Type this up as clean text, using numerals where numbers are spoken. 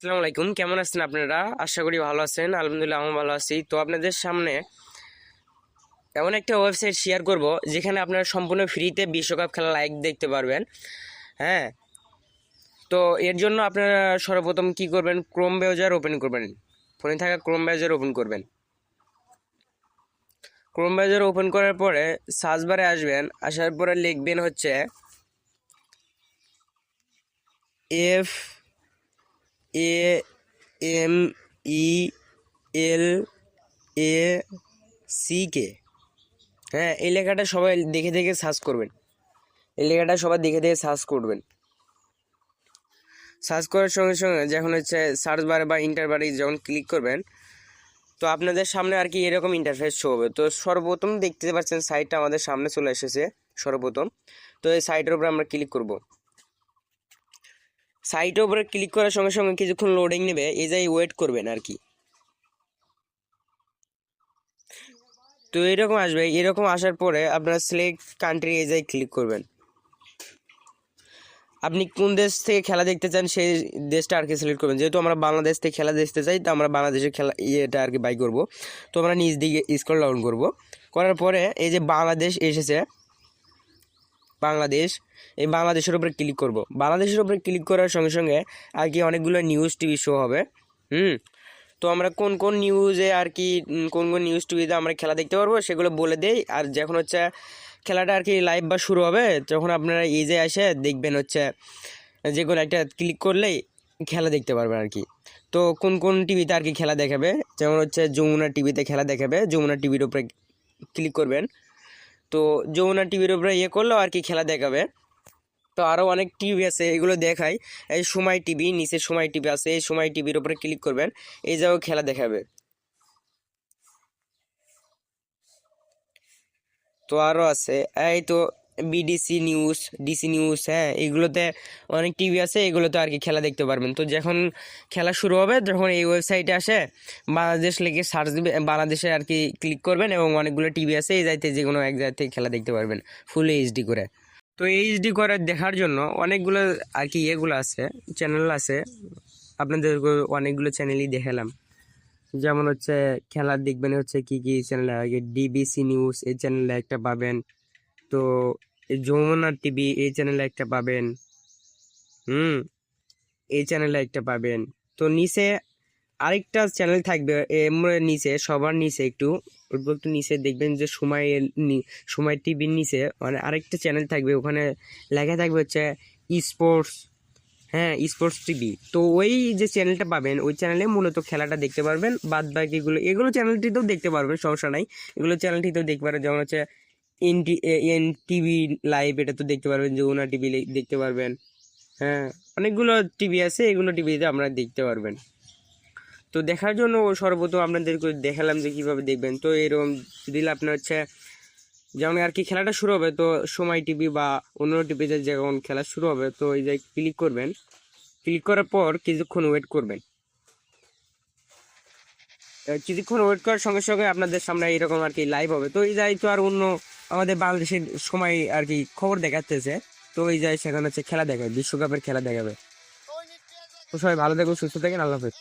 আসসালামু আলাইকুম, কেমন আছেন আপনারা? আশা করি ভালো আছেন। আলহামদুলিল্লাহ আমি ভালো আছি। তো আপনাদের সামনে এমন একটা ওয়েবসাইট শেয়ার করব যেখানে আপনারা সম্পূর্ণ ফ্রিতে বিশ্বকাপ খেলা লাইভ দেখতে পারবেন। হ্যাঁ, তো এর জন্য আপনারা সর্বপ্রথম কি করবেন, ক্রোম ব্রাউজার ওপেন করবেন। ফোনে থাকা ক্রোম ব্রাউজার ওপেন করবেন। ক্রোম ব্রাউজার ওপেন করার পরে সার্চ বারে আসবেন। আসার পরে লিখবেন হচ্ছে F A M E L A C K. হ্যাঁ, এই লেখাটা সবাই দেখে দেখে সার্চ করবেন। এই লেখাটা সবাই দেখে দেখে সার্চ করবেন। সার্চ করার সঙ্গে সঙ্গে যখন হচ্ছে সার্চ বারে বা ইন্টার বারে যখন ক্লিক করবেন, তো আপনাদের সামনে আর কি এরকম ইন্টারফেস শো হবে। তো সর্বপ্রথম দেখতে পাচ্ছেন সাইটটা আমাদের সামনে চলে এসেছে সর্বপ্রথম। তো এই সাইটের উপরে আমরা ক্লিক করব। সাইটের উপরে ক্লিক করার সঙ্গে সঙ্গে কিছুক্ষণ লোডিং নেবে, এই যাই ওয়েট করবেন আর কি। তো এরকম আসবে, এরকম আসার পরে আপনারা সিলেক্ট কান্ট্রি এই যাই ক্লিক করবেন। আপনি কোন দেশ থেকে খেলা দেখতে চান সেই দেশটা আর কি সিলেক্ট করবেন। যেহেতু আমরা বাংলাদেশ থেকে খেলা দেখতে চাই, তো আমরা বাংলাদেশের খেলা ইয়েটা আর কি বাই করব। তো আমরা নিচ দিকে স্ক্রল ডাউন করব। করার পরে এই যে বাংলাদেশ এসেছে, বাংলাদেশ, এই বাংলাদেশের উপরে ক্লিক করব। বাংলাদেশের উপরে ক্লিক করার সঙ্গে সঙ্গে আর কি অনেকগুলো নিউজ টিভি শো হবে। তো আমরা কোন কোন নিউজে আর কি কোন কোন নিউজ টিভিতে আমরা খেলা দেখতে পারবো সেগুলো বলে দেই। আর যখন হচ্ছে খেলাটা আর কি লাইভ বা শুরু হবে, তখন আপনারা ইজে এসে দেখবেন হচ্ছে যে কোনো একটা ক্লিক করলেই খেলা দেখতে পারবেন আর কি। তো কোন কোন টিভিতে আর কি খেলা দেখাবে, যেমন হচ্ছে যমুনা টিভিতে খেলা দেখাবে। যমুনা টিভির উপরে ক্লিক করবেন। তো যমুনা টিভির উপরে ইয়ে করলেও আর কি খেলা দেখাবে। তো আরও অনেক টিভি আছে, এগুলো দেখায়। এই সময় টিভি, নিচে সময় টিভি আছে, এই সময় টিভির উপরে ক্লিক করবেন, এই জায়গায় খেলা দেখাবে। তো আরও আছে, এই তো বিডিসি নিউজ, ডিসি নিউজ, হ্যাঁ এইগুলোতে অনেক টিভি আছে, এগুলোতে আর কি খেলা দেখতে পারবেন। তো যখন খেলা শুরু হবে যখন এই ওয়েবসাইটে আসে, বাংলাদেশ লিখে সার্চ দিবে, বাংলাদেশে আর কি ক্লিক করবেন এবং অনেকগুলো টিভি আছে, এই জায়গাতে যে কোনো এক জায়গা থেকে খেলা দেখতে পারবেন ফুল এইচডি করে। তো এইচডি করে দেখার জন্য অনেকগুলো আর কি এগুলো আছে, চ্যানেল আছে। আপনাদের অনেকগুলো চ্যানেলই দেখালাম। যেমন হচ্ছে খেলা দেখবেন হচ্ছে কি কি চ্যানেল, আগে ডিবিসি নিউজ এই চ্যানেলে একটা পাবেন। তো এই যমুনা টিভি এই চ্যানেলে একটা পাবেন। হুম, এই চ্যানেলে একটা পাবেন। তো নিচে আরেকটা চ্যানেল থাকবে, নিচে সবার নিচে একটু একটু নিচে দেখবেন যে সময় টিভির নিচে মানে আরেকটা চ্যানেল থাকবে, ওখানে লেখা থাকবে হচ্ছে স্পোর্টস। হ্যাঁ, স্পোর্টস টিভি। তো ওই যে চ্যানেলটা পাবেন, ওই চ্যানেলে মূলত খেলাটা দেখতে পারবেন। বাদ বাকিগুলো এগুলো চ্যানেলটিতেও দেখতে পারবেন, সমস্যা নাই। এগুলো চ্যানেলটিতেও দেখতে পারবেন, যেমন হচ্ছে এন টিভি লাইভ, এটা তো দেখতে পারবেন। যমুনা টিভি দেখতে পারবেন। হ্যাঁ, অনেকগুলো টিভি আছে, এগুলো টিভিতে আপনারা দেখতে পারবেন। তো দেখার জন্য সর্বপ্রথম আপনাদেরকে দেখালাম যে কীভাবে দেখবেন। তো এরকম দিলে আপনার হচ্ছে যেমন আর কি খেলাটা শুরু হবে, তো সময় টিভি বা অন্য টিভিতে যখন খেলা শুরু হবে, তো এই যে ক্লিক করবেন। ক্লিক করার পর কিছুক্ষণ ওয়েট করবেন। কিছুক্ষণ ওয়েট করার সঙ্গে সঙ্গে আপনাদের সামনে এরকম আর কি লাইভ হবে। তো এই যাই তো আর অন্য আমাদের বাংলাদেশের সময় আর কি খবর দেখাতেছে। তো এই যাই সেখানে হচ্ছে খেলা দেখাবে, বিশ্বকাপের খেলা দেখাবে। তো সবাই ভালো থাকুন, সুস্থ থাকেন, আল্লাহ হাফেজ।